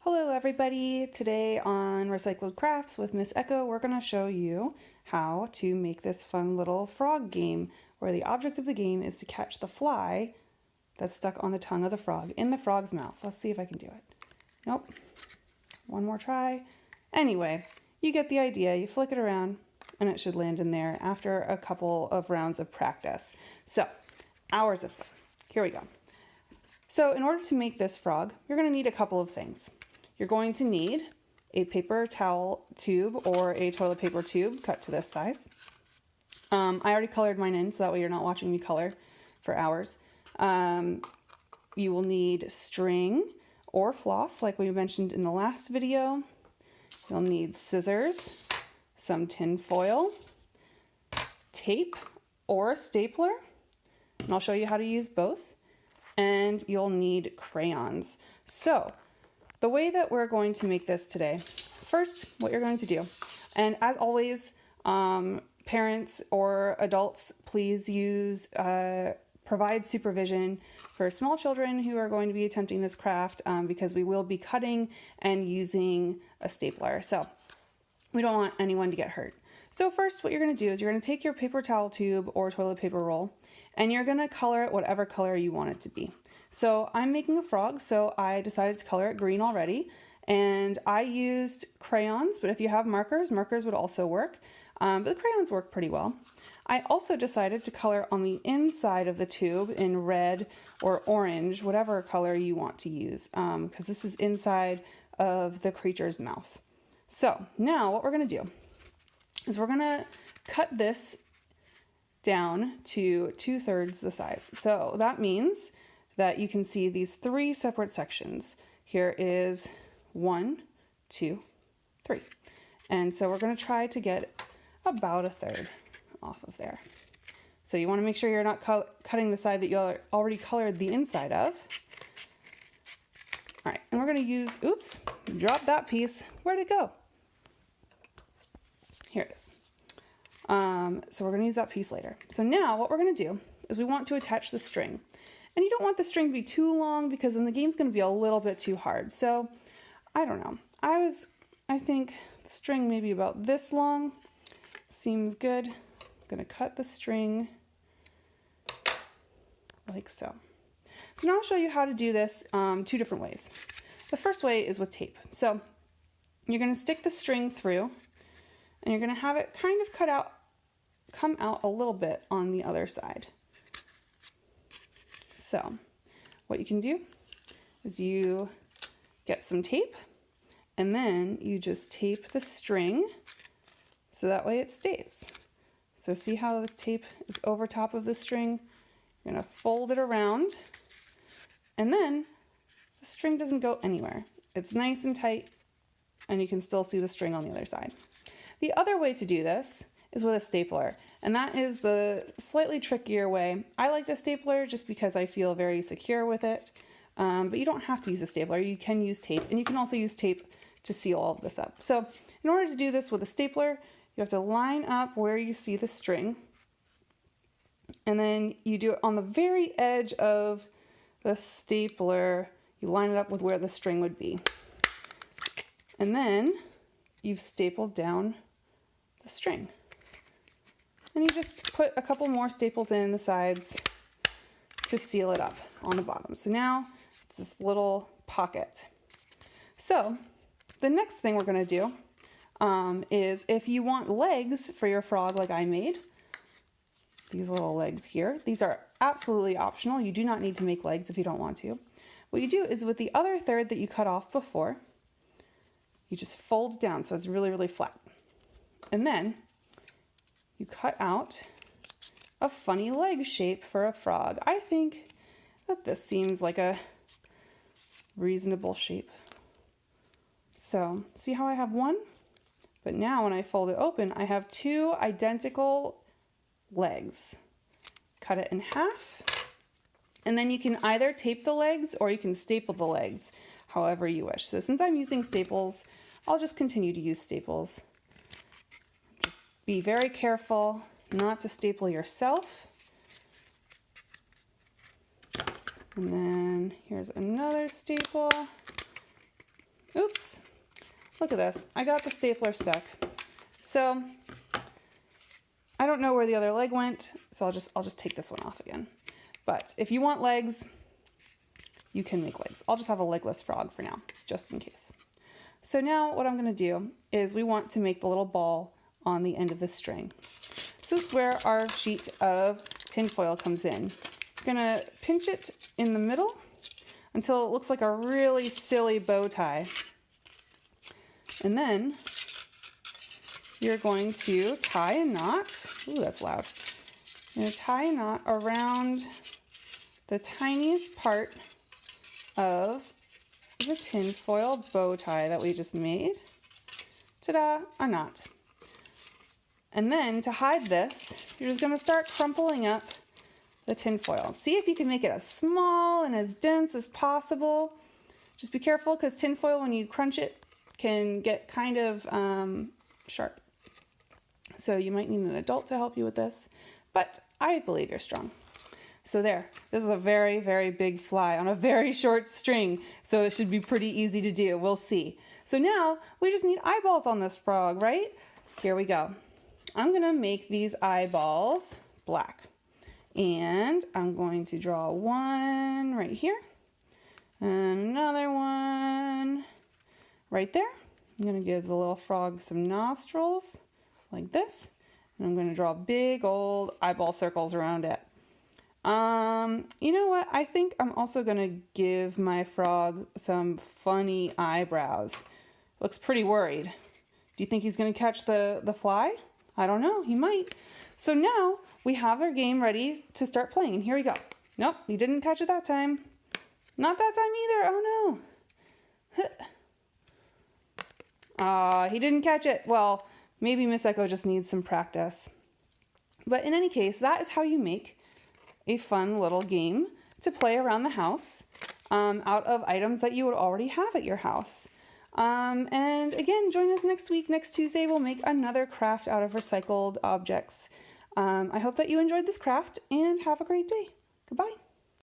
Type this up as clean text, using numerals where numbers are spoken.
Hello everybody! Today on Recycled Crafts with Miss Echo, we're going to show you how to make this fun little frog game where the object of the game is to catch the fly that's stuck on the tongue of the frog in the frog's mouth. Let's see if I can do it. Nope. One more try. Anyway, you get the idea. You flick it around and it should land in there after a couple of rounds of practice. So, hours of fun. Here we go. So in order to make this frog, you're going to need a couple of things. You're going to need a paper towel tube or a toilet paper tube cut to this size. I already colored mine in, so that way you're not watching me color for hours. You will need string or floss, like we mentioned in the last video. You'll need scissors, some tin foil, tape or a stapler, and I'll show you how to use both. And you'll need crayons. So the way that we're going to make this today, first what you're going to do, and as always, parents or adults, please use provide supervision for small children who are going to be attempting this craft because we will be cutting and using a stapler. So we don't want anyone to get hurt. So first what you're going to do is you're going to take your paper towel tube or toilet paper roll and you're going to color it whatever color you want it to be. So I'm making a frog, so I decided to color it green already, and I used crayons, but if you have markers, markers would also work, but the crayons work pretty well. I also decided to color on the inside of the tube in red or orange, whatever color you want to use, because this is inside of the creature's mouth. So now what we're going to do is we're going to cut this down to 2/3 the size. So that means that you can see these three separate sections. Here is 1, 2, 3. And so we're going to try to get about 1/3 off of there. So you want to make sure you're not cutting the side that you already colored the inside of. All right, and we're going to use, oops, drop that piece. Where'd it go? Here it is. So we're going to use that piece later. So now what we're going to do is we want to attach the string. And you don't want the string to be too long because then the game's going to be a little bit too hard. So I don't know. I think the string maybe about this long seems good. I'm going to cut the string like so. So now I'll show you how to do this two different ways. The first way is with tape. So you're going to stick the string through and you're going to have it kind of come out a little bit on the other side. So what you can do is you get some tape and then you just tape the string so that way it stays. So see how the tape is over top of the string? You're going to fold it around and then the string doesn't go anywhere. It's nice and tight and you can still see the string on the other side. The other way to do this is with a stapler, and that is the slightly trickier way. I like the stapler just because I feel very secure with it, but you don't have to use a stapler. You can use tape, and you can also use tape to seal all of this up. So in order to do this with a stapler, you have to line up where you see the string, and then you do it on the very edge of the stapler. You line it up with where the string would be, and then you've stapled down the string. And you just put a couple more staples in the sides to seal it up on the bottom. So now it's this little pocket. So the next thing we're going to do is if you want legs for your frog like I made, these little legs here, these are absolutely optional. You do not need to make legs if you don't want to. What you do is with the other third that you cut off before, you just fold it down so it's really, really flat. And then you cut out a funny leg shape for a frog. I think that this seems like a reasonable shape. So see how I have one? But now when I fold it open, I have two identical legs. Cut it in half. And then you can either tape the legs or you can staple the legs, however you wish. So since I'm using staples, I'll just continue to use staples. Be very careful not to staple yourself. And then here's another staple. Oops, look at this. I got the stapler stuck. So I don't know where the other leg went, so I'll just take this one off again. But if you want legs, you can make legs. I'll just have a legless frog for now, just in case. So now what I'm gonna do is we want to make the little ball on the end of the string. So this is where our sheet of tinfoil comes in. We're gonna pinch it in the middle until it looks like a really silly bow tie. And then you're going to tie a knot. Ooh, that's loud. You're gonna tie a knot around the tiniest part of the tinfoil bow tie that we just made. Ta-da, a knot. And then to hide this, you're just gonna start crumpling up the tinfoil. See if you can make it as small and as dense as possible. Just be careful because tinfoil, when you crunch it, can get kind of sharp. So you might need an adult to help you with this, but I believe you're strong. So there, this is a very, very big fly on a very short string, so it should be pretty easy to do. We'll see. So now we just need eyeballs on this frog, right? Here we go. I'm gonna make these eyeballs black. And I'm going to draw one right here, and another one right there. I'm gonna give the little frog some nostrils, like this. And I'm gonna draw big old eyeball circles around it. You know what? I think I'm also gonna give my frog some funny eyebrows. Looks pretty worried. Do you think he's gonna catch the fly? I don't know, he might. So now we have our game ready to start playing, and here we go. Nope, he didn't catch it that time. Not that time either, oh no. He didn't catch it. Well, maybe Miss Echo just needs some practice. But in any case, that is how you make a fun little game to play around the house out of items that you would already have at your house. And again, join us next week. Next Tuesday, we'll make another craft out of recycled objects. I hope that you enjoyed this craft and have a great day. Goodbye.